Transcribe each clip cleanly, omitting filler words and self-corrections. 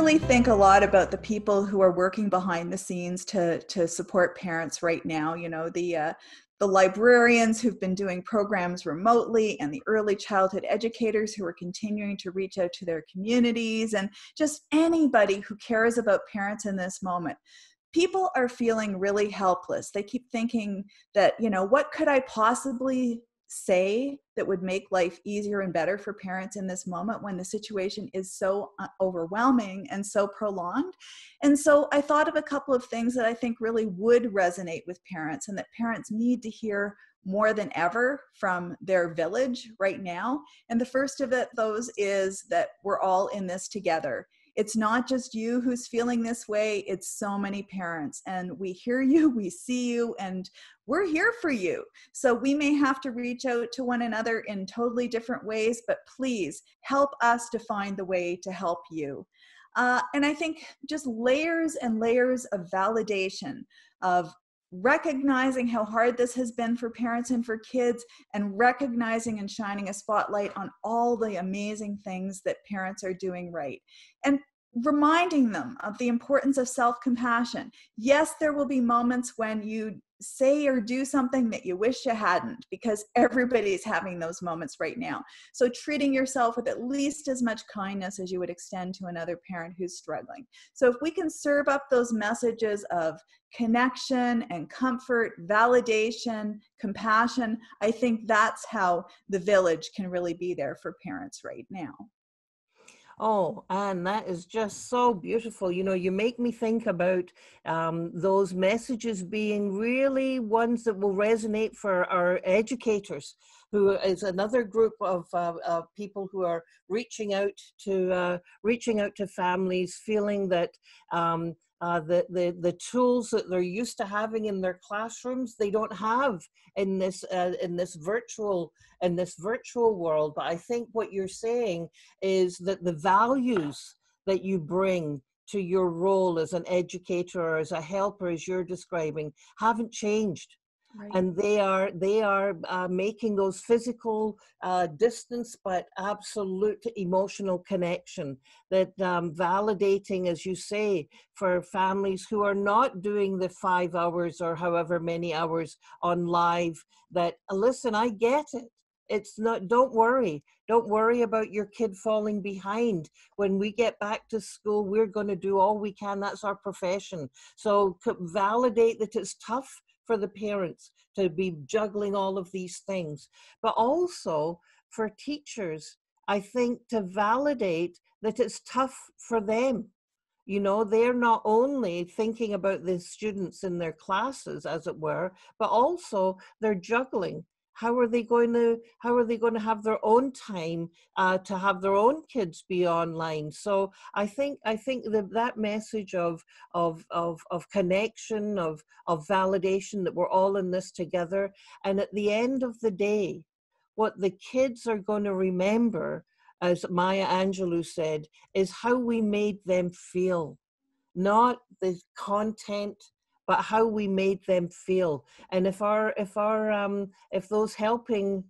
really think a lot about the people who are working behind the scenes to support parents right now. You know, the librarians who've been doing programs remotely, and the early childhood educators who are continuing to reach out to their communities, and just anybody who cares about parents in this moment. People are feeling really helpless. They keep thinking that, you know, what could I possibly say that would make life easier and better for parents in this moment when the situation is so overwhelming and so prolonged. And so I thought of a couple of things that I think really would resonate with parents, and that parents need to hear more than ever from their village right now. And the first of those is that we're all in this together. It's not just you who's feeling this way, it's so many parents. And we hear you, we see you, and we're here for you. So we may have to reach out to one another in totally different ways, but please help us to find the way to help you. And I think just layers and layers of validation, of recognizing how hard this has been for parents and for kids, and recognizing and shining a spotlight on all the amazing things that parents are doing right, and reminding them of the importance of self-compassion. Yes, there will be moments when you say or do something that you wish you hadn't, because everybody's having those moments right now. So treating yourself with at least as much kindness as you would extend to another parent who's struggling. So if we can serve up those messages of connection and comfort, validation, compassion, I think that's how the village can really be there for parents right now. Oh, and that is just so beautiful. You know, you make me think about those messages being really ones that will resonate for our educators, who is another group of people who are reaching out to families, feeling that the tools that they're used to having in their classrooms, they don't have in this virtual world. But I think what you're saying is that the values that you bring to your role as an educator or as a helper, as you're describing, haven't changed. Right. And they are making those physical distance, but absolute emotional connection, that validating, as you say, for families who are not doing the 5 hours or however many hours on live, that, listen, I get it. It's not, don't worry about your kid falling behind. When we get back to school, we're going to do all we can. That's our profession. So validate that it's tough for the parents to be juggling all of these things, but also for teachers, I think, to validate that it's tough for them. You know, they're not only thinking about the students in their classes, as it were, but also they're juggling. How are they going to have their own time to have their own kids be online? So I think that message of connection, of validation, that we're all in this together. And at the end of the day, what the kids are going to remember, as Maya Angelou said, is how we made them feel, not the content, but how we made them feel. And if those helping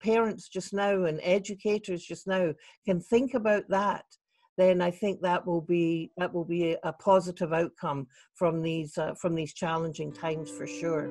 parents just now and educators just now can think about that, then I think that will be a positive outcome from these challenging times, for sure.